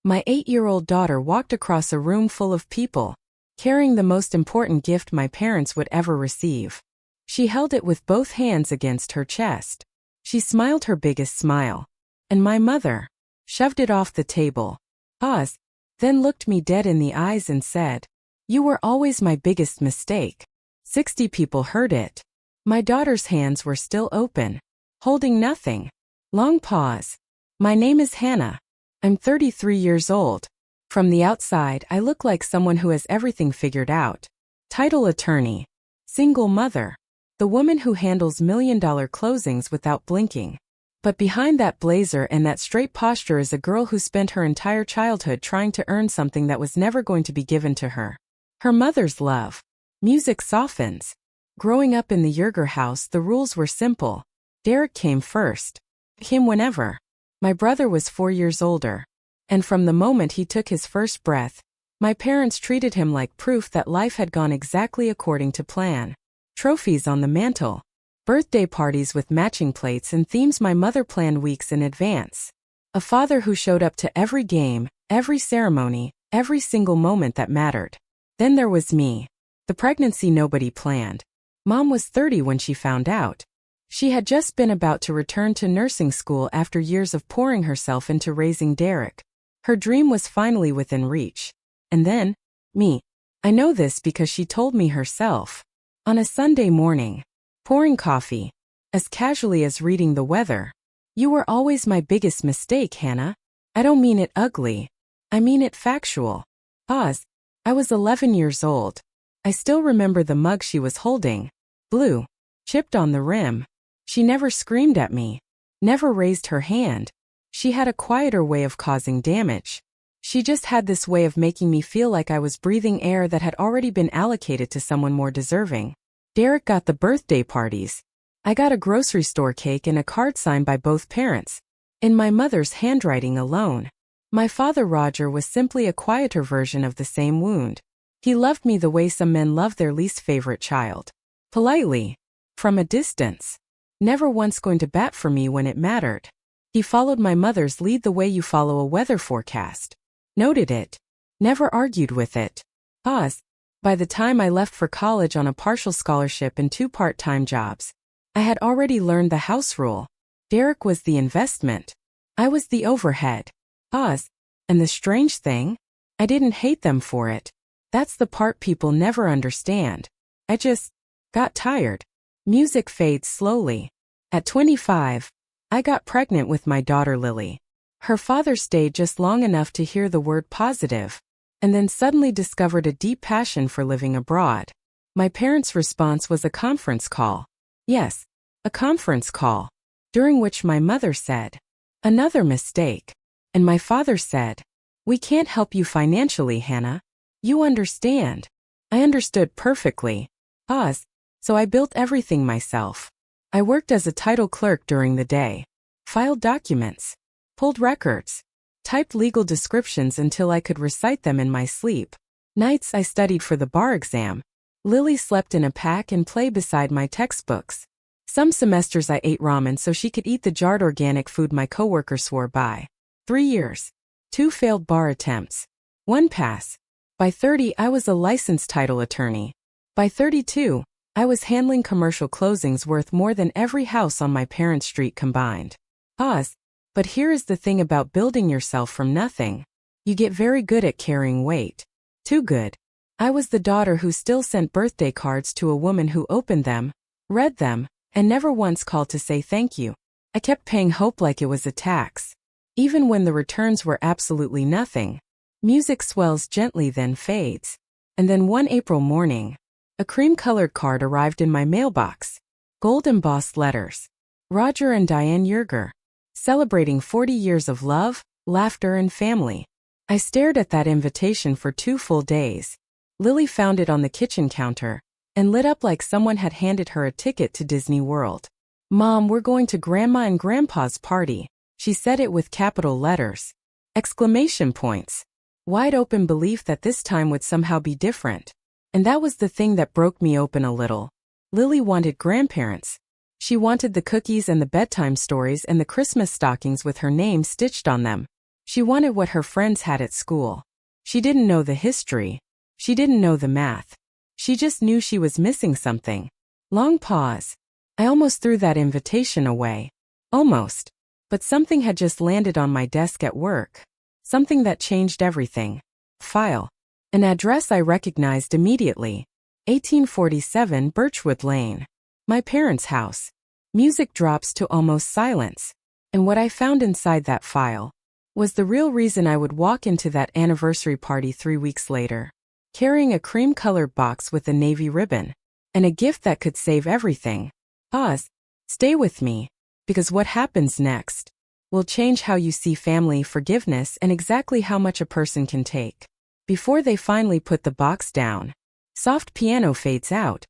My 8-year-old daughter walked across a room full of people, carrying the most important gift my parents would ever receive. She held it with both hands against her chest. She smiled her biggest smile. And my mother shoved it off the table, paused, then looked me dead in the eyes and said, "You were always my biggest mistake." 60 people heard it. My daughter's hands were still open, holding nothing. Long pause. "My name is Hannah. I'm 33 years old. From the outside, I look like someone who has everything figured out. Title attorney. Single mother. The woman who handles million-dollar closings without blinking. But behind that blazer and that straight posture is a girl who spent her entire childhood trying to earn something that was never going to be given to her. Her mother's love. Music softens. Growing up in the Yerger house, the rules were simple. Derek came first. Came whenever. My brother was 4 years older. And from the moment he took his first breath, my parents treated him like proof that life had gone exactly according to plan. Trophies on the mantle. Birthday parties with matching plates and themes my mother planned weeks in advance. A father who showed up to every game, every ceremony, every single moment that mattered. Then there was me. The pregnancy nobody planned. Mom was 30 when she found out. She had just been about to return to nursing school after years of pouring herself into raising Derek. Her dream was finally within reach. And then, me. I know this because she told me herself. On a Sunday morning, pouring coffee, as casually as reading the weather. "You were always my biggest mistake, Hannah. I don't mean it ugly. I mean it factual." Pause. I was 11 years old. I still remember the mug she was holding. Blue. Chipped on the rim. She never screamed at me. Never raised her hand. She had a quieter way of causing damage. She just had this way of making me feel like I was breathing air that had already been allocated to someone more deserving. Derek got the birthday parties. I got a grocery store cake and a card signed by both parents, in my mother's handwriting alone. My father Roger was simply a quieter version of the same wound. He loved me the way some men love their least favorite child. Politely. From a distance. Never once going to bat for me when it mattered. He followed my mother's lead the way you follow a weather forecast. Noted it. Never argued with it. Pause. By the time I left for college on a partial scholarship and 2 part-time jobs, I had already learned the house rule. Derek was the investment. I was the overhead. Pause. And the strange thing? I didn't hate them for it. That's the part people never understand. I just got tired. Music fades slowly. At 25, I got pregnant with my daughter Lily. Her father stayed just long enough to hear the word positive, and then suddenly discovered a deep passion for living abroad. My parents' response was a conference call. Yes, a conference call, during which my mother said, "Another mistake." And my father said, "We can't help you financially, Hannah. You understand." I understood perfectly. Pause. So I built everything myself. I worked as a title clerk during the day. Filed documents. Pulled records. Typed legal descriptions until I could recite them in my sleep. Nights I studied for the bar exam. Lily slept in a pack and played beside my textbooks. Some semesters I ate ramen so she could eat the jarred organic food my coworker swore by. 3 years. 2 failed bar attempts. 1 pass. By 30 I was a licensed title attorney. By 32, I was handling commercial closings worth more than every house on my parents' street combined. Pause. But here is the thing about building yourself from nothing. You get very good at carrying weight. Too good. I was the daughter who still sent birthday cards to a woman who opened them, read them, and never once called to say thank you. I kept paying hope like it was a tax. Even when the returns were absolutely nothing. Music swells gently then fades. And then one April morning, a cream-colored card arrived in my mailbox. Gold-embossed letters. Roger and Diane Yerger. Celebrating 40 years of love, laughter and family. I stared at that invitation for 2 full days. Lily found it on the kitchen counter, and lit up like someone had handed her a ticket to Disney World. "Mom, we're going to Grandma and Grandpa's party." She said it with capital letters. Exclamation points. Wide open belief that this time would somehow be different. And that was the thing that broke me open a little. Lily wanted grandparents. She wanted the cookies and the bedtime stories and the Christmas stockings with her name stitched on them. She wanted what her friends had at school. She didn't know the history. She didn't know the math. She just knew she was missing something. Long pause. I almost threw that invitation away. Almost. But something had just landed on my desk at work. Something that changed everything. File. An address I recognized immediately. 1847 Birchwood Lane. My parents' house. Music drops to almost silence. And what I found inside that file was the real reason I would walk into that anniversary party 3 weeks later, carrying a cream-colored box with a navy ribbon, and a gift that could save everything. Pause. Stay with me, because what happens next will change how you see family, forgiveness, and exactly how much a person can take. Before they finally put the box down, soft piano fades out.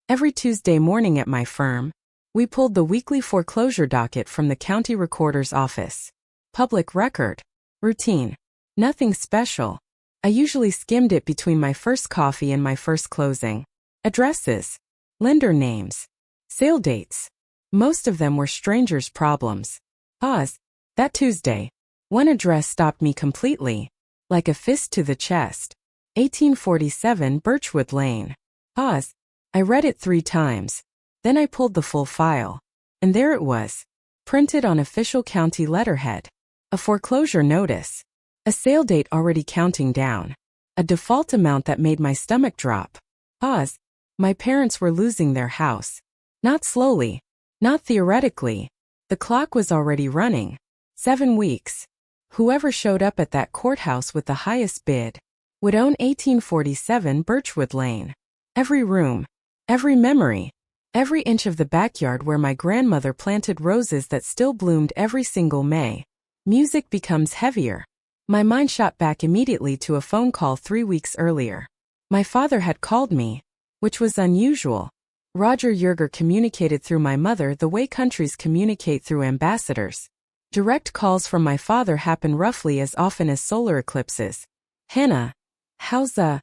Every Tuesday morning at my firm, we pulled the weekly foreclosure docket from the county recorder's office. Public record. Routine. Nothing special. I usually skimmed it between my first coffee and my first closing. Addresses. Lender names. Sale dates. Most of them were strangers' problems. Pause. That Tuesday, one address stopped me completely. Like a fist to the chest. 1847 Birchwood Lane. Pause. I read it 3 times. Then I pulled the full file. And there it was. Printed on official county letterhead. A foreclosure notice. A sale date already counting down. A default amount that made my stomach drop. Pause. My parents were losing their house. Not slowly. Not theoretically. The clock was already running. 7 weeks. Whoever showed up at that courthouse with the highest bid would own 1847 Birchwood Lane. Every room. Every memory. Every inch of the backyard where my grandmother planted roses that still bloomed every single May. Music becomes heavier. My mind shot back immediately to a phone call 3 weeks earlier. My father had called me, which was unusual. Roger Yerger communicated through my mother the way countries communicate through ambassadors. Direct calls from my father happen roughly as often as solar eclipses. Hannah, how's the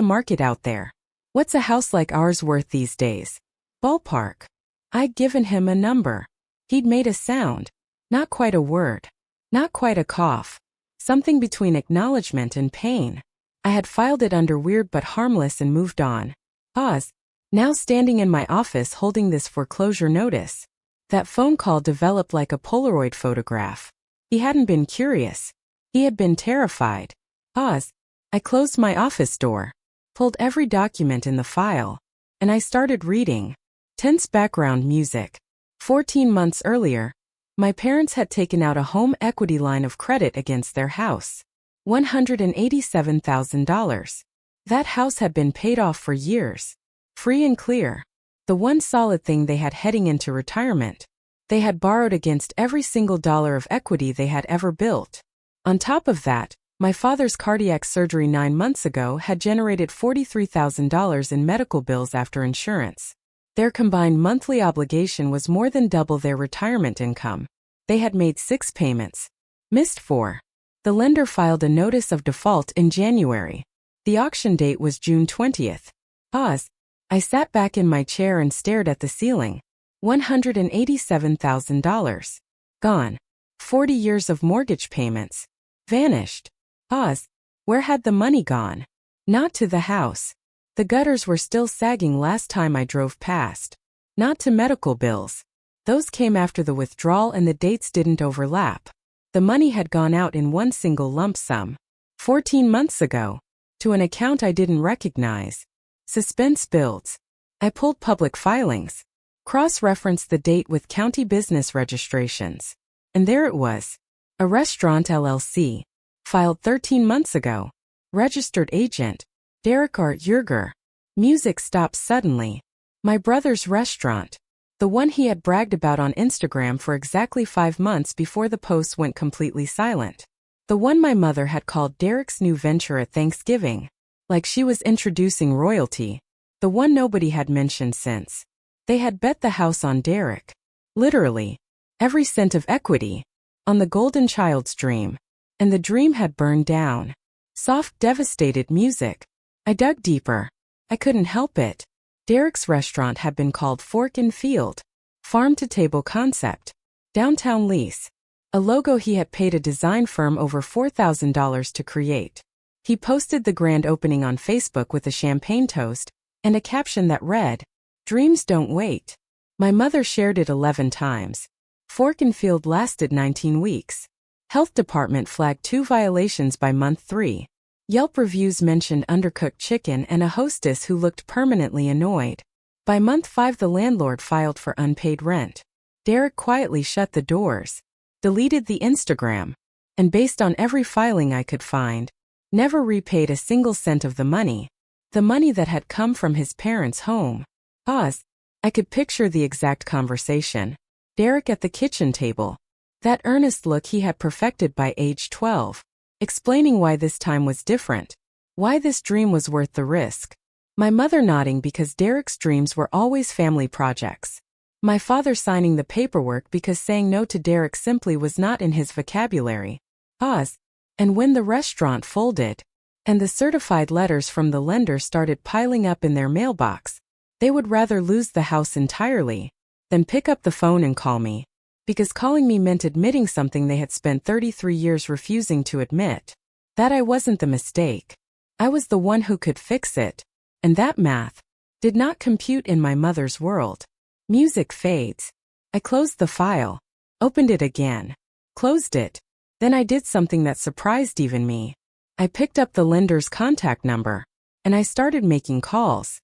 market out there? What's a house like ours worth these days? Ballpark. I'd given him a number. He'd made a sound. Not quite a word. Not quite a cough. Something between acknowledgement and pain. I had filed it under weird but harmless and moved on. Pause. Now standing in my office holding this foreclosure notice. That phone call developed like a Polaroid photograph. He hadn't been curious. He had been terrified. Pause. I closed my office door, pulled every document in the file, and I started reading. Tense background music. 14 months earlier, my parents had taken out a home equity line of credit against their house. $187,000. That house had been paid off for years. Free and clear. The one solid thing they had heading into retirement. They had borrowed against every single dollar of equity they had ever built. On top of that, my father's cardiac surgery 9 months ago had generated $43,000 in medical bills after insurance. Their combined monthly obligation was more than double their retirement income. They had made 6 payments. Missed 4. The lender filed a notice of default in January. The auction date was June 20th. Pause. I sat back in my chair and stared at the ceiling. $187,000. Gone. 40 years of mortgage payments. Vanished. Pause. Where had the money gone? Not to the house. The gutters were still sagging last time I drove past. Not to medical bills. Those came after the withdrawal and the dates didn't overlap. The money had gone out in one single lump sum. 14 months ago. To an account I didn't recognize. Suspense builds. I pulled public filings. Cross-referenced the date with county business registrations. And there it was. A restaurant LLC. Filed 13 months ago. Registered agent. Derek R. Yerger. Music stopped suddenly. My brother's restaurant. The one he had bragged about on Instagram for exactly 5 months before the post went completely silent. The one my mother had called Derek's new venture at Thanksgiving. Like she was introducing royalty. The one nobody had mentioned since. They had bet the house on Derek. Literally. Every cent of equity. On the golden child's dream. And the dream had burned down. Soft, devastated music. I dug deeper. I couldn't help it. Derek's restaurant had been called Fork and Field. Farm-to-table concept. Downtown lease. A logo he had paid a design firm over $4,000 to create. He posted the grand opening on Facebook with a champagne toast and a caption that read, "Dreams don't wait." My mother shared it 11 times. Fork and Field lasted 19 weeks. Health department flagged 2 violations by month 3. Yelp reviews mentioned undercooked chicken and a hostess who looked permanently annoyed. By month 5 the landlord filed for unpaid rent. Derek quietly shut the doors, deleted the Instagram, and based on every filing I could find, never repaid a single cent of the money that had come from his parents' home. I could picture the exact conversation. Derek at the kitchen table, that earnest look he had perfected by age 12, explaining why this time was different, why this dream was worth the risk. My mother nodding because Derek's dreams were always family projects. My father signing the paperwork because saying no to Derek simply was not in his vocabulary. And when the restaurant folded, and the certified letters from the lender started piling up in their mailbox, they would rather lose the house entirely than pick up the phone and call me, because calling me meant admitting something they had spent 33 years refusing to admit. That I wasn't the mistake. I was the one who could fix it, and that math did not compute in my mother's world. Music fades. I closed the file, opened it again, closed it. Then I did something that surprised even me. I picked up the lender's contact number, and I started making calls.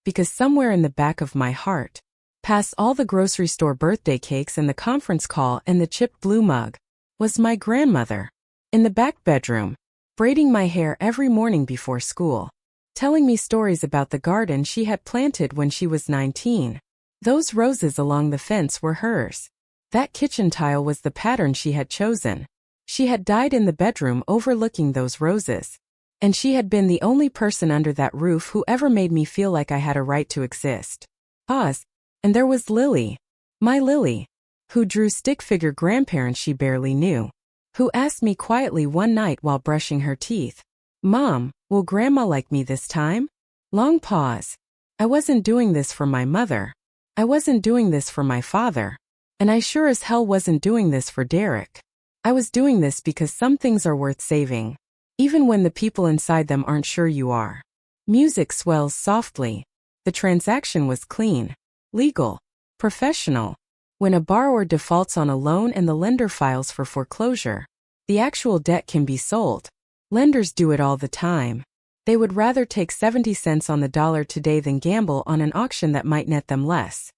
Because somewhere in the back of my heart, past all the grocery store birthday cakes and the conference call and the chipped blue mug, was my grandmother, in the back bedroom, braiding my hair every morning before school, telling me stories about the garden she had planted when she was 19. Those roses along the fence were hers. That kitchen tile was the pattern she had chosen. She had died in the bedroom overlooking those roses. And she had been the only person under that roof who ever made me feel like I had a right to exist. And there was Lily, my Lily, who drew stick figure grandparents she barely knew, who asked me quietly one night while brushing her teeth, "Mom, will Grandma like me this time?" Long pause. I wasn't doing this for my mother. I wasn't doing this for my father. And I sure as hell wasn't doing this for Derek. I was doing this because some things are worth saving, even when the people inside them aren't sure you are. Music swells softly. The transaction was clean, legal, professional. When a borrower defaults on a loan and the lender files for foreclosure, the actual debt can be sold. Lenders do it all the time. They would rather take 70 cents on the dollar today than gamble on an auction that might net them less.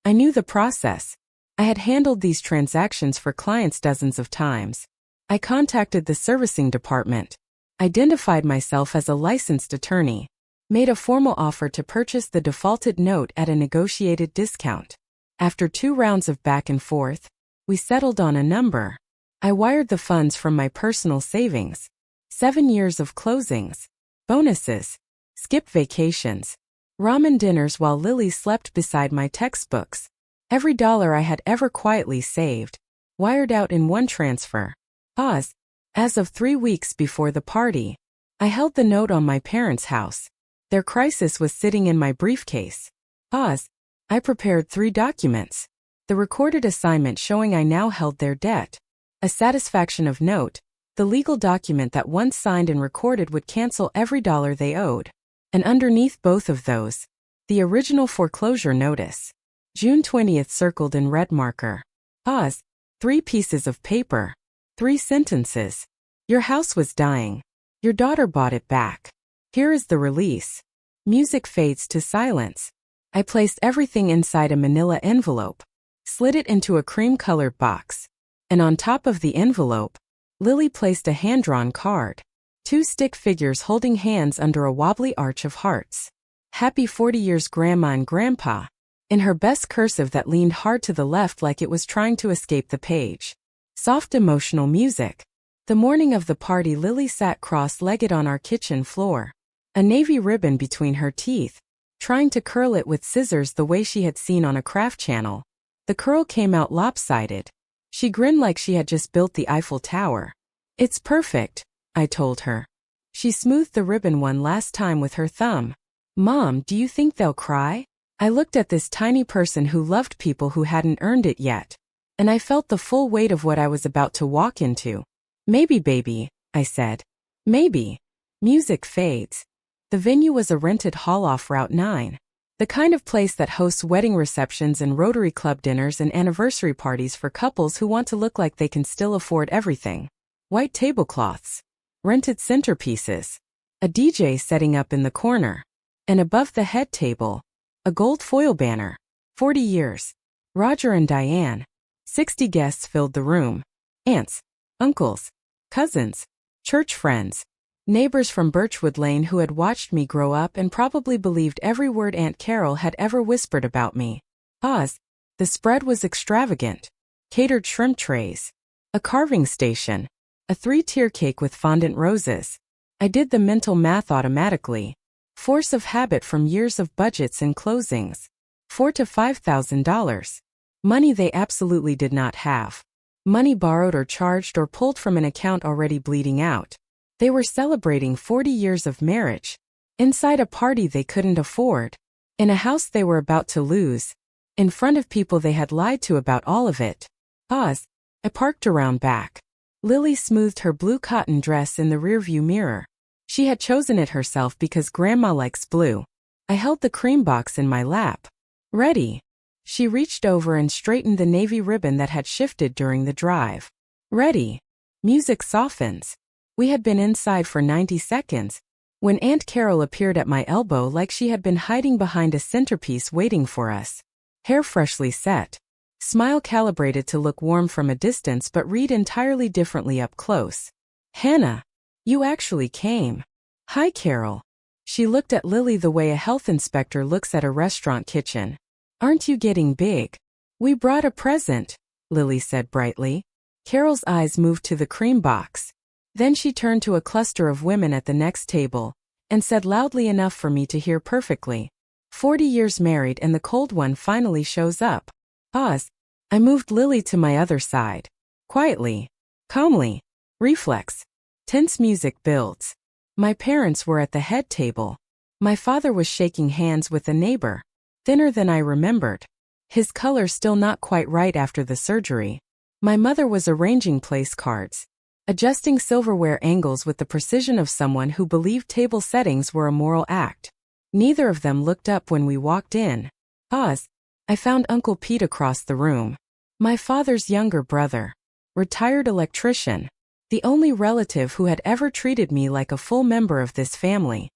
I knew the process. I had handled these transactions for clients dozens of times. I contacted the servicing department, identified myself as a licensed attorney, made a formal offer to purchase the defaulted note at a negotiated discount. After 2 rounds of back and forth, we settled on a number. I wired the funds from my personal savings. 7 years of closings, bonuses, skip vacations, ramen dinners while Lily slept beside my textbooks. Every dollar I had ever quietly saved, wired out in one transfer. As of 3 weeks before the party, I held the note on my parents' house. Their crisis was sitting in my briefcase. I prepared 3 documents. The recorded assignment showing I now held their debt. A satisfaction of note, the legal document that once signed and recorded would cancel every dollar they owed. And underneath both of those, the original foreclosure notice. June 20th circled in red marker. 3 pieces of paper. 3 sentences. Your house was dying. Your daughter bought it back. Here is the release. Music fades to silence. I placed everything inside a manila envelope, slid it into a cream-colored box, and on top of the envelope, Lily placed a hand-drawn card. 2 stick figures holding hands under a wobbly arch of hearts. Happy 40 years Grandma and Grandpa, in her best cursive that leaned hard to the left like it was trying to escape the page. Soft emotional music. The morning of the party, Lily sat cross-legged on our kitchen floor, a navy ribbon between her teeth, trying to curl it with scissors the way she had seen on a craft channel. The curl came out lopsided. She grinned like she had just built the Eiffel Tower. "It's perfect," I told her. She smoothed the ribbon one last time with her thumb. "Mom, do you think they'll cry?" I looked at this tiny person who loved people who hadn't earned it yet. and I felt the full weight of what I was about to walk into. Maybe, baby, I said. Maybe. Music fades. The venue was a rented hall off Route 9. The kind of place that hosts wedding receptions and Rotary Club dinners and anniversary parties for couples who want to look like they can still afford everything. White tablecloths. Rented centerpieces. A DJ setting up in the corner. And above the head table, a gold foil banner. 40 years. Roger and Diane. 60 guests filled the room. Aunts, uncles, cousins, church friends, neighbors from Birchwood Lane who had watched me grow up and probably believed every word Aunt Carol had ever whispered about me. Oz. The spread was extravagant. Catered shrimp trays. A carving station. A 3-tier cake with fondant roses. I did the mental math automatically. Force of habit from years of budgets and closings. $4,000 to $5,000. Money they absolutely did not have. Money borrowed or charged or pulled from an account already bleeding out. They were celebrating 40 years of marriage. Inside a party they couldn't afford. In a house they were about to lose. In front of people they had lied to about all of it. Oz. I parked around back. Lily smoothed her blue cotton dress in the rearview mirror. She had chosen it herself because Grandma likes blue. I held the cream box in my lap. Ready. She reached over and straightened the navy ribbon that had shifted during the drive. Ready. Music softens. We had been inside for 90 seconds, when Aunt Carol appeared at my elbow like she had been hiding behind a centerpiece waiting for us. Hair freshly set. Smile calibrated to look warm from a distance but read entirely differently up close. Hannah. You actually came. Hi, Carol. She looked at Lily the way a health inspector looks at a restaurant kitchen. Aren't you getting big? We brought a present, Lily said brightly. Carol's eyes moved to the cream box. Then she turned to a cluster of women at the next table, and said loudly enough for me to hear perfectly. 40 years married and the cold one finally shows up. Oz. I moved Lily to my other side. Quietly. Calmly. Reflex. Tense music builds. My parents were at the head table. My father was shaking hands with a neighbor. Thinner than I remembered. His color still not quite right after the surgery. My mother was arranging place cards. Adjusting silverware angles with the precision of someone who believed table settings were a moral act. Neither of them looked up when we walked in. Oz. I found Uncle Pete across the room. My father's younger brother. Retired electrician. The only relative who had ever treated me like a full member of this family.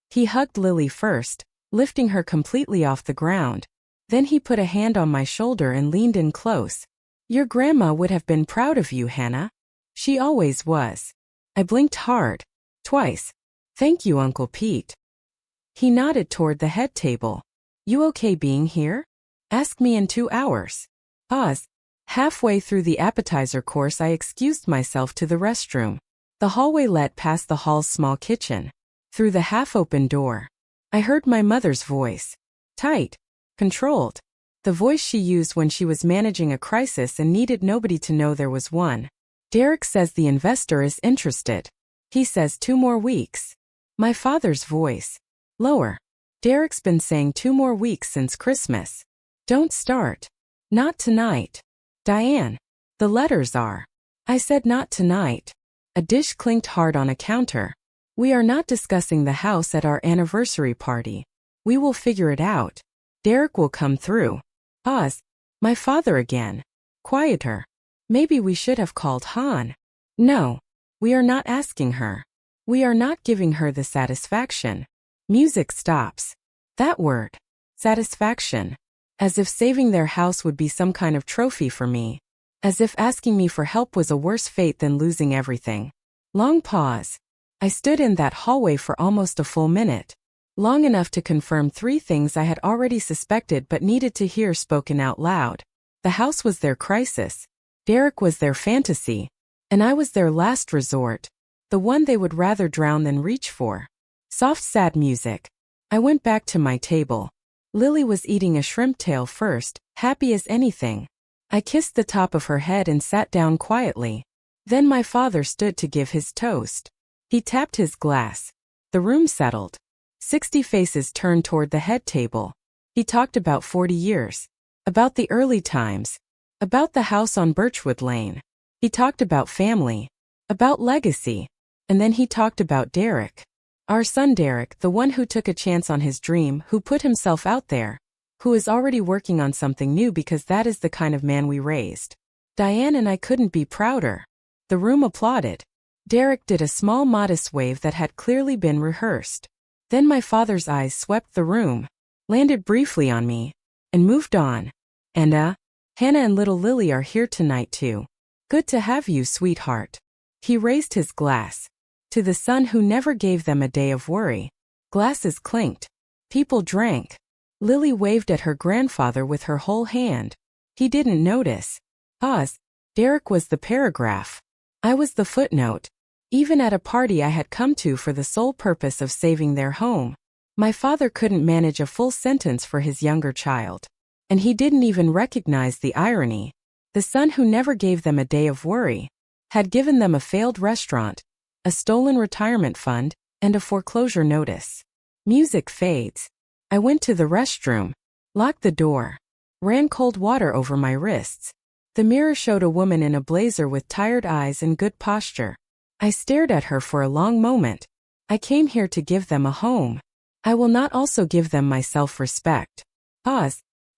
He hugged Lily first, lifting her completely off the ground. Then he put a hand on my shoulder and leaned in close. Your grandma would have been proud of you, Hannah. She always was. I blinked hard. Twice. Thank you, Uncle Pete. He nodded toward the head table. You okay being here? Ask me in 2 hours. Oz. Halfway through the appetizer course I excused myself to the restroom. The hallway led past the hall's small kitchen. Through the half-open door. I heard my mother's voice. Tight. Controlled. The voice she used when she was managing a crisis and needed nobody to know there was one. Derek says the investor is interested. He says 2 more weeks. My father's voice. Lower. Derek's been saying 2 more weeks since Christmas. Don't start. Not tonight. Diane. The letters are. I said not tonight. A dish clinked hard on a counter. We are not discussing the house at our anniversary party. We will figure it out. Derek will come through. Oz. My father again. Quieter. Maybe we should have called Han. No. We are not asking her. We are not giving her the satisfaction. Music stops. That word. Satisfaction. As if saving their house would be some kind of trophy for me. As if asking me for help was a worse fate than losing everything. Long pause. I stood in that hallway for almost a full minute. Long enough to confirm 3 things I had already suspected but needed to hear spoken out loud. The house was their crisis. Derek was their fantasy. And I was their last resort. The one they would rather drown than reach for. Soft sad music. I went back to my table. Lily was eating a shrimp tail first, happy as anything. I kissed the top of her head and sat down quietly. Then my father stood to give his toast. He tapped his glass. The room settled. 60 faces turned toward the head table. He talked about 40 years. About the early times. About the house on Birchwood Lane. He talked about family, about legacy, and then he talked about Derek. Our son Derek, the one who took a chance on his dream, who put himself out there, who is already working on something new because that is the kind of man we raised. Diane and I couldn't be prouder. The room applauded. Derek did a small modest wave that had clearly been rehearsed. Then my father's eyes swept the room, landed briefly on me, and moved on. And Hannah and little Lily are here tonight too. Good to have you, sweetheart. He raised his glass. To the son who never gave them a day of worry. Glasses clinked. People drank. Lily waved at her grandfather with her whole hand. He didn't notice. Derek was the paragraph. I was the footnote. Even at a party I had come to for the sole purpose of saving their home, my father couldn't manage a full sentence for his younger child. And he didn't even recognize the irony. The son who never gave them a day of worry had given them a failed restaurant, a stolen retirement fund, and a foreclosure notice. Music fades. I went to the restroom, locked the door, ran cold water over my wrists. The mirror showed a woman in a blazer with tired eyes and good posture. I stared at her for a long moment. I came here to give them a home. I will not also give them my self-respect.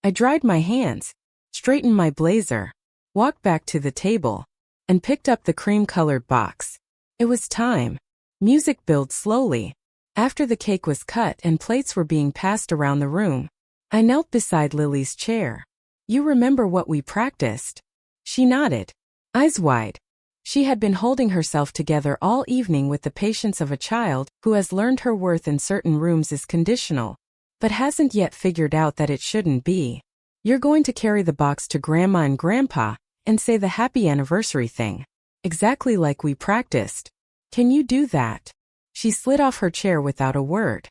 I dried my hands, straightened my blazer, walked back to the table, and picked up the cream-colored box. It was time. Music built slowly. After the cake was cut and plates were being passed around the room, I knelt beside Lily's chair. You remember what we practiced? She nodded, eyes wide. She had been holding herself together all evening with the patience of a child who has learned her worth in certain rooms is conditional, but hasn't yet figured out that it shouldn't be. You're going to carry the box to Grandma and Grandpa and say the happy anniversary thing. Exactly like we practiced. Can you do that? She slid off her chair without a word.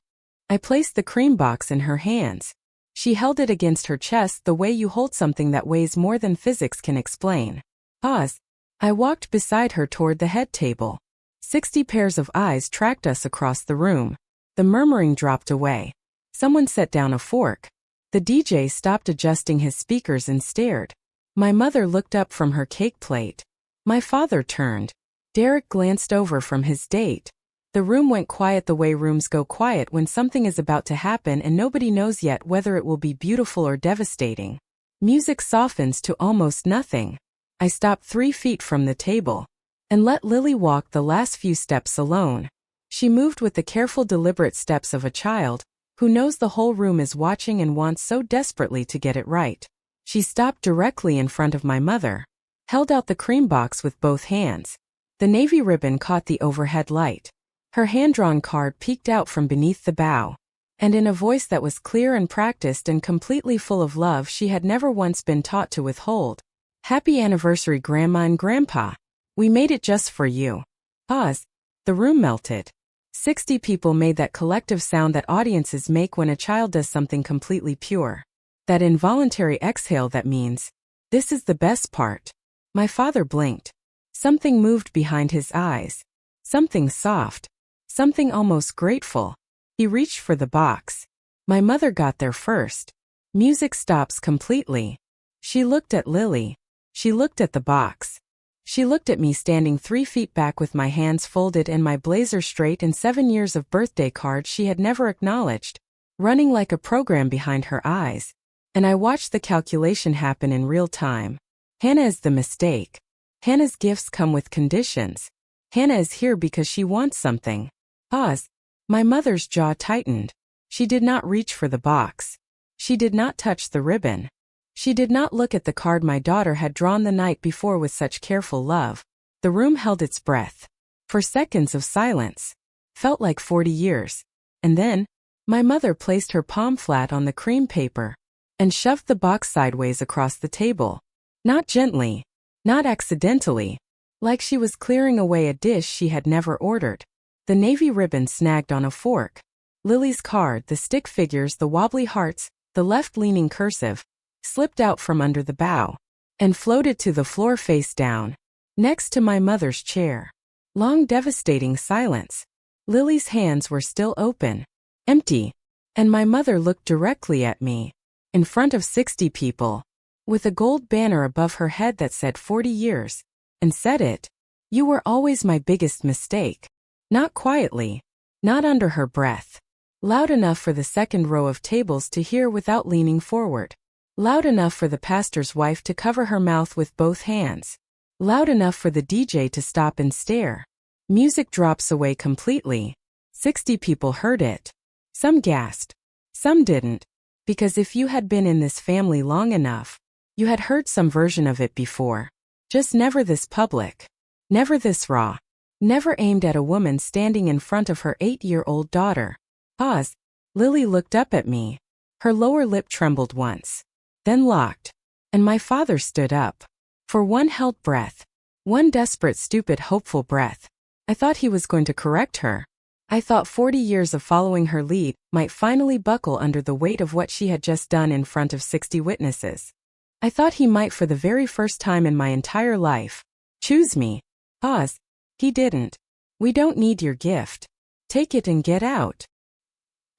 I placed the cream box in her hands. She held it against her chest the way you hold something that weighs more than physics can explain. I walked beside her toward the head table. 60 pairs of eyes tracked us across the room. The murmuring dropped away. Someone set down a fork. The DJ stopped adjusting his speakers and stared. My mother looked up from her cake plate. My father turned. Derek glanced over from his date. The room went quiet the way rooms go quiet when something is about to happen and nobody knows yet whether it will be beautiful or devastating. Music softens to almost nothing. I stopped 3 feet from the table and let Lily walk the last few steps alone. She moved with the careful, deliberate steps of a child who knows the whole room is watching and wants so desperately to get it right. She stopped directly in front of my mother, held out the cream box with both hands. The navy ribbon caught the overhead light. Her hand-drawn card peeked out from beneath the bow, and in a voice that was clear and practiced and completely full of love she had never once been taught to withhold. Happy anniversary, Grandma and Grandpa. We made it just for you. The room melted. 60 people made that collective sound that audiences make when a child does something completely pure. That involuntary exhale that means, this is the best part. My father blinked. Something moved behind his eyes. Something soft. Something almost grateful. He reached for the box. My mother got there first. Music stops completely. She looked at Lily. She looked at the box. She looked at me standing 3 feet back with my hands folded and my blazer straight and 7 years of birthday cards she had never acknowledged, running like a program behind her eyes. And I watched the calculation happen in real time. Hannah is the mistake. Hannah's gifts come with conditions. Hannah is here because she wants something. My mother's jaw tightened. She did not reach for the box. She did not touch the ribbon. She did not look at the card my daughter had drawn the night before with such careful love. The room held its breath. For seconds of silence. Felt like 40 years. And then, my mother placed her palm flat on the cream paper and shoved the box sideways across the table. Not gently. Not accidentally. Like she was clearing away a dish she had never ordered. The navy ribbon snagged on a fork. Lily's card, the stick figures, the wobbly hearts, the left-leaning cursive, slipped out from under the bow and floated to the floor face down, next to my mother's chair. Long, devastating silence. Lily's hands were still open, empty, and my mother looked directly at me, in front of 60 people. with a gold banner above her head that said 40 years, and said it. You were always my biggest mistake. Not quietly. Not under her breath. Loud enough for the second row of tables to hear without leaning forward. Loud enough for the pastor's wife to cover her mouth with both hands. Loud enough for the DJ to stop and stare. Music drops away completely. 60 people heard it. Some gasped. Some didn't. Because if you had been in this family long enough, you had heard some version of it before. Just never this public. Never this raw. Never aimed at a woman standing in front of her 8-year-old daughter. Pause. Lily looked up at me. Her lower lip trembled once. Then locked. And my father stood up. For one held breath. One desperate, stupid, hopeful breath. I thought he was going to correct her. I thought 40 years of following her lead might finally buckle under the weight of what she had just done in front of 60 witnesses. I thought he might, for the very first time in my entire life, choose me. Pause. He didn't. We don't need your gift. Take it and get out.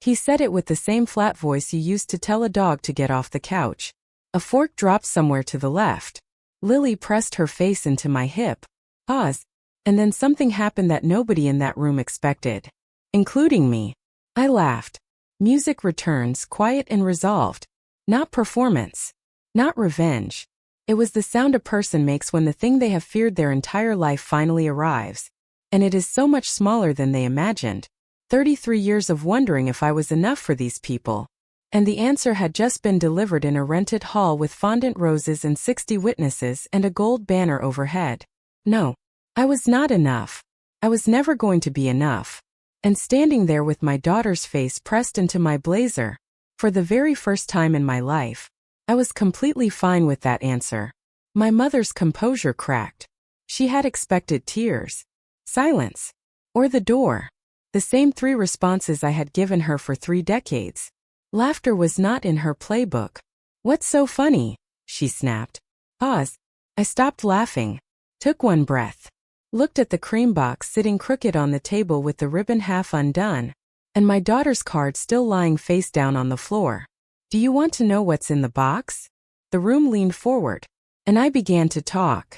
He said it with the same flat voice you used to tell a dog to get off the couch. A fork dropped somewhere to the left. Lily pressed her face into my hip. Pause. And then something happened that nobody in that room expected. Including me. I laughed. Music returns, quiet and resolved. Not performance. Not revenge. It was the sound a person makes when the thing they have feared their entire life finally arrives. And it is so much smaller than they imagined. 33 years of wondering if I was enough for these people. And the answer had just been delivered in a rented hall with fondant roses and 60 witnesses and a gold banner overhead. No. I was not enough. I was never going to be enough. And standing there with my daughter's face pressed into my blazer, for the very first time in my life, I was completely fine with that answer. My mother's composure cracked. She had expected tears, silence, or the door. The same 3 responses I had given her for 3 decades. Laughter was not in her playbook. What's so funny? She snapped. Pause. I stopped laughing. Took one breath. Looked at the cream box sitting crooked on the table with the ribbon half undone, and my daughter's card still lying face down on the floor. Do you want to know what's in the box? The room leaned forward, and I began to talk.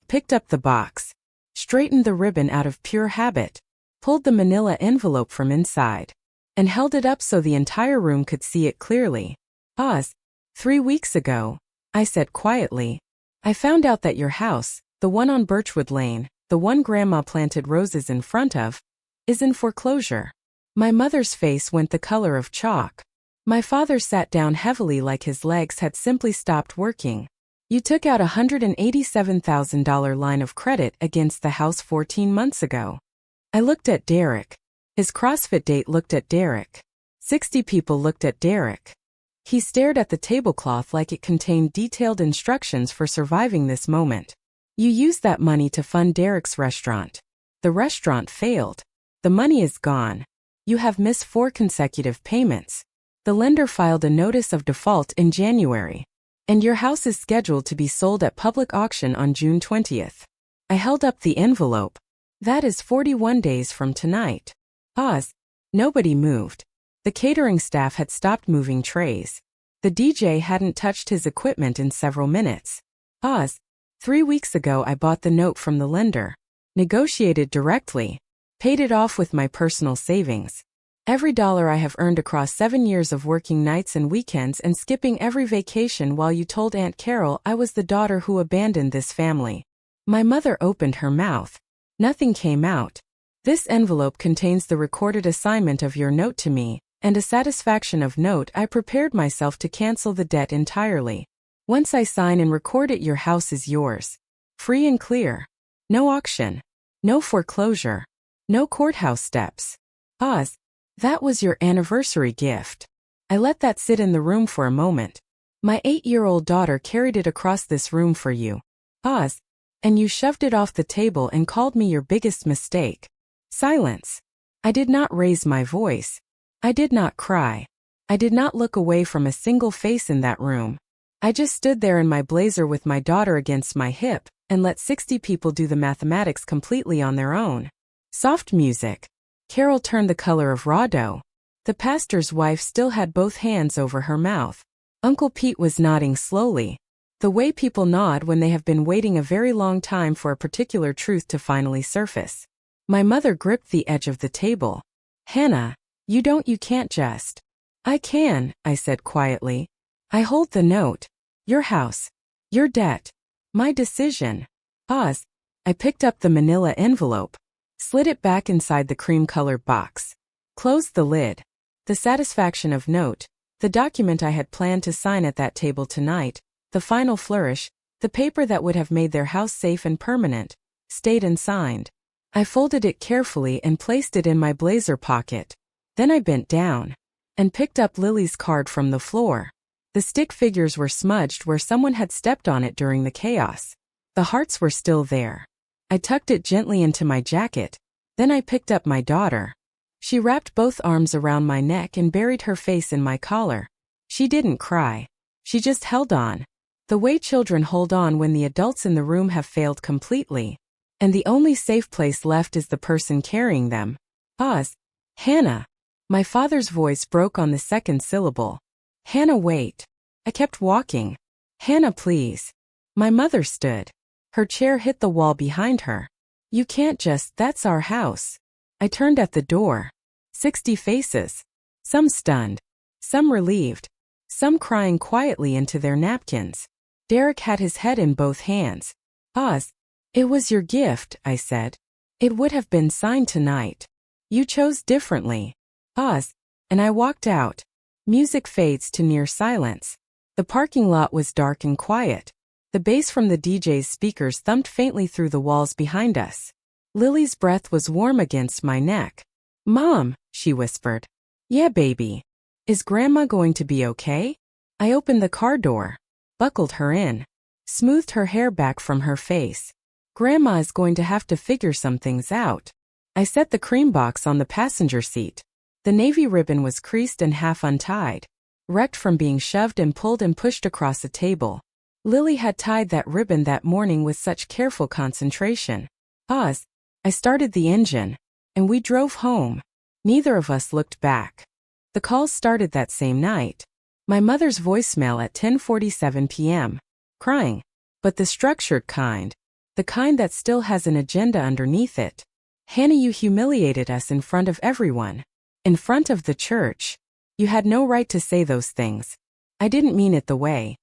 Picked up the box. Straightened the ribbon out of pure habit. Pulled the manila envelope from inside. And held it up so the entire room could see it clearly. Pause. 3 weeks ago, I said quietly, I found out that your house, the one on Birchwood Lane, the one Grandma planted roses in front of, is in foreclosure. My mother's face went the color of chalk. My father sat down heavily like his legs had simply stopped working. You took out a $187,000 line of credit against the house 14 months ago. I looked at Derek. His CrossFit date looked at Derek. 60 people looked at Derek. He stared at the tablecloth like it contained detailed instructions for surviving this moment. You used that money to fund Derek's restaurant. The restaurant failed. The money is gone. You have missed 4 consecutive payments. The lender filed a notice of default in January. And your house is scheduled to be sold at public auction on June 20th. I held up the envelope. That is 41 days from tonight. Pause. Nobody moved. The catering staff had stopped moving trays. The DJ hadn't touched his equipment in several minutes. Pause. 3 weeks ago I bought the note from the lender. Negotiated directly. Paid it off with my personal savings. Every dollar I have earned across 7 years of working nights and weekends and skipping every vacation while you told Aunt Carol I was the daughter who abandoned this family. My mother opened her mouth. Nothing came out. This envelope contains the recorded assignment of your note to me, and a satisfaction of note I prepared myself to cancel the debt entirely. Once I sign and record it, your house is yours. Free and clear. No auction. No foreclosure. No courthouse steps. Pause. That was your anniversary gift. I let that sit in the room for a moment. My 8-year-old daughter carried it across this room for you. Pause. And you shoved it off the table and called me your biggest mistake. Silence. I did not raise my voice. I did not cry. I did not look away from a single face in that room. I just stood there in my blazer with my daughter against my hip and let 60 people do the mathematics completely on their own. Soft music. Carol turned the color of raw dough. The pastor's wife still had both hands over her mouth. Uncle Pete was nodding slowly. The way people nod when they have been waiting a very long time for a particular truth to finally surface. My mother gripped the edge of the table. Hannah, you can't just. I can, I said quietly. I hold the note. Your house. Your debt. My decision. Pause. I picked up the manila envelope. Slid it back inside the cream-colored box. Closed the lid. The satisfaction of note, the document I had planned to sign at that table tonight, the final flourish, the paper that would have made their house safe and permanent, stayed unsigned. I folded it carefully and placed it in my blazer pocket. Then I bent down and picked up Lily's card from the floor. The stick figures were smudged where someone had stepped on it during the chaos. The hearts were still there. I tucked it gently into my jacket. Then I picked up my daughter. She wrapped both arms around my neck and buried her face in my collar. She didn't cry. She just held on. The way children hold on when the adults in the room have failed completely. And the only safe place left is the person carrying them. Pause. Hannah. My father's voice broke on the second syllable. Hannah, wait. I kept walking. Hannah, please. My mother stood. Her chair hit the wall behind her. You can't just, that's our house. I turned at the door. 60 faces. Some stunned. Some relieved. Some crying quietly into their napkins. Derek had his head in both hands. Pause. It was your gift, I said. It would have been signed tonight. You chose differently. Pause. And I walked out. Music fades to near silence. The parking lot was dark and quiet. The bass from the DJ's speakers thumped faintly through the walls behind us. Lily's breath was warm against my neck. Mom, she whispered. Yeah, baby. Is Grandma going to be okay? I opened the car door, buckled her in, smoothed her hair back from her face. Grandma is going to have to figure some things out. I set the cream box on the passenger seat. The navy ribbon was creased and half untied, wrecked from being shoved and pulled and pushed across the table. Lily had tied that ribbon that morning with such careful concentration. Pause. I started the engine, and we drove home. Neither of us looked back. The calls started that same night. My mother's voicemail at 10:47 p.m. Crying. But the structured kind. The kind that still has an agenda underneath it. Hannah, you humiliated us in front of everyone. In front of the church. You had no right to say those things. I didn't mean it the way.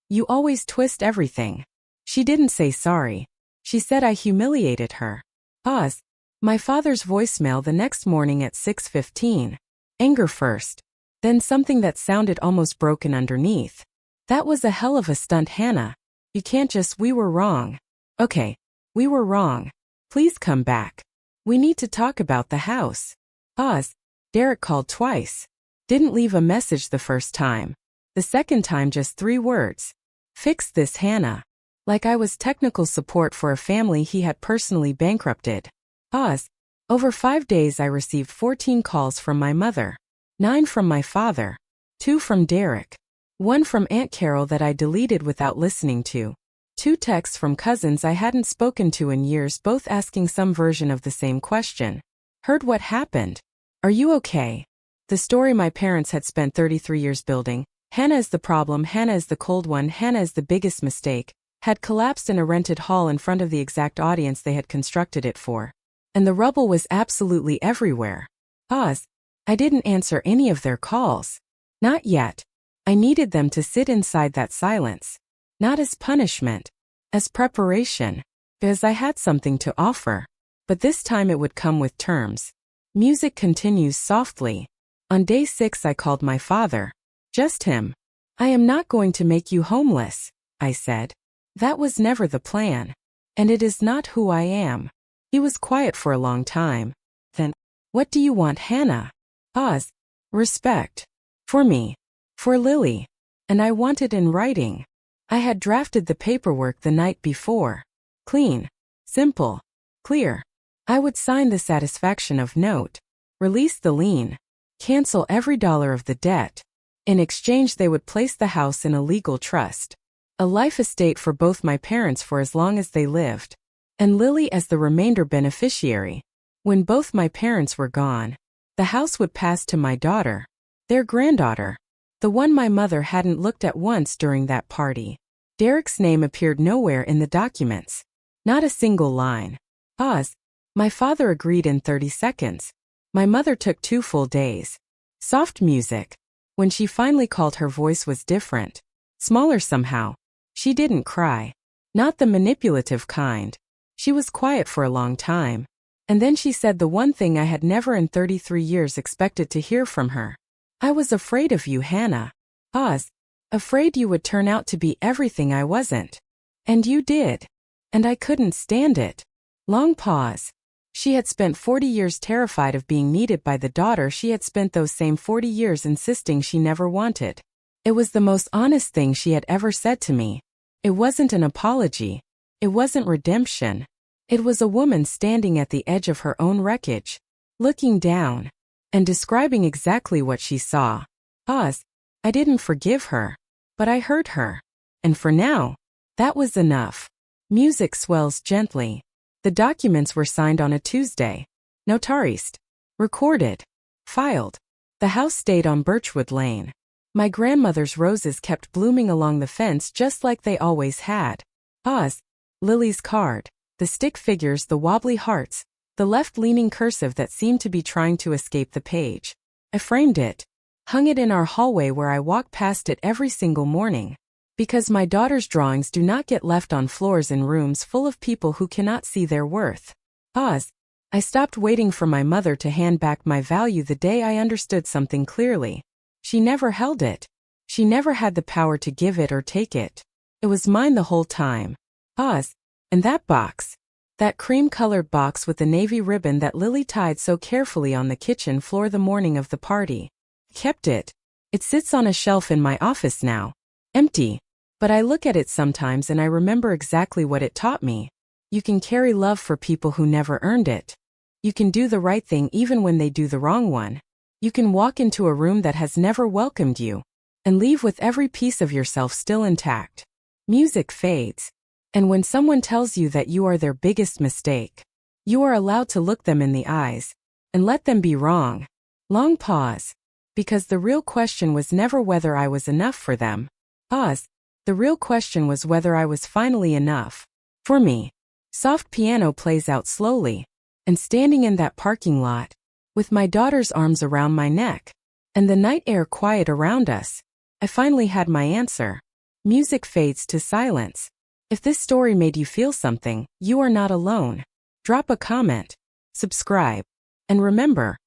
You always twist everything. She didn't say sorry. She said I humiliated her. Pause. My father's voicemail the next morning at 6:15. Anger first. Then something that sounded almost broken underneath. That was a hell of a stunt, Hannah. You can't just, we were wrong. Okay. We were wrong. Please come back. We need to talk about the house. Pause. Derek called twice. Didn't leave a message the first time. The second time just 3 words. Fix this, Hannah. Like I was technical support for a family he had personally bankrupted. Pause. Over 5 days I received 14 calls from my mother. 9 from my father. 2 from Derek. 1 from Aunt Carol that I deleted without listening to. 2 texts from cousins I hadn't spoken to in years, both asking some version of the same question. Heard what happened. Are you okay? The story my parents had spent 33 years building. Hannah is the problem, Hannah is the cold one, Hannah is the biggest mistake, had collapsed in a rented hall in front of the exact audience they had constructed it for. And the rubble was absolutely everywhere. Pause. I didn't answer any of their calls. Not yet. I needed them to sit inside that silence. Not as punishment. As preparation. Because I had something to offer. But this time it would come with terms. Music continues softly. On day 6 I called my father. Just him. I am not going to make you homeless, I said. That was never the plan. And it is not who I am. He was quiet for a long time. Then, what do you want, Hannah? Pause. Respect. For me. For Lily. And I want it in writing. I had drafted the paperwork the night before. Clean. Simple. Clear. I would sign the satisfaction of note. Release the lien. Cancel every dollar of the debt. In exchange they would place the house in a legal trust. A life estate for both my parents for as long as they lived. And Lily as the remainder beneficiary. When both my parents were gone, the house would pass to my daughter. Their granddaughter. The one my mother hadn't looked at once during that party. Derek's name appeared nowhere in the documents. Not a single line. Pause. My father agreed in 30 seconds. My mother took 2 full days. Soft music. When she finally called, her voice was different. Smaller somehow. She didn't cry. Not the manipulative kind. She was quiet for a long time. And then she said the one thing I had never in 33 years expected to hear from her. I was afraid of you, Hannah. Pause. Afraid you would turn out to be everything I wasn't. And you did. And I couldn't stand it. Long pause. She had spent 40 years terrified of being needed by the daughter she had spent those same 40 years insisting she never wanted. It was the most honest thing she had ever said to me. It wasn't an apology. It wasn't redemption. It was a woman standing at the edge of her own wreckage, looking down, and describing exactly what she saw. Pause. I didn't forgive her, but I heard her. And for now, that was enough. Music swells gently. The documents were signed on a Tuesday. Notarized. Recorded. Filed. The house stayed on Birchwood Lane. My grandmother's roses kept blooming along the fence just like they always had. Pause. Lily's card. The stick figures, the wobbly hearts, the left-leaning cursive that seemed to be trying to escape the page. I framed it. Hung it in our hallway where I walk past it every single morning. Because my daughter's drawings do not get left on floors in rooms full of people who cannot see their worth. Pause. I stopped waiting for my mother to hand back my value the day I understood something clearly. She never held it. She never had the power to give it or take it. It was mine the whole time. Pause. And that box. That cream-colored box with the navy ribbon that Lily tied so carefully on the kitchen floor the morning of the party. Kept it. It sits on a shelf in my office now. Empty. But I look at it sometimes and I remember exactly what it taught me. You can carry love for people who never earned it. You can do the right thing even when they do the wrong one. You can walk into a room that has never welcomed you and leave with every piece of yourself still intact. Music fades. And when someone tells you that you are their biggest mistake, you are allowed to look them in the eyes and let them be wrong. Long pause. Because the real question was never whether I was enough for them. Pause. The real question was whether I was finally enough. For me. Soft piano plays out slowly. And standing in that parking lot, with my daughter's arms around my neck, and the night air quiet around us, I finally had my answer. Music fades to silence. If this story made you feel something, you are not alone. Drop a comment. Subscribe. And remember,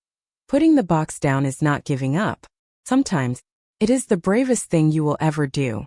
putting the box down is not giving up. Sometimes, it is the bravest thing you will ever do.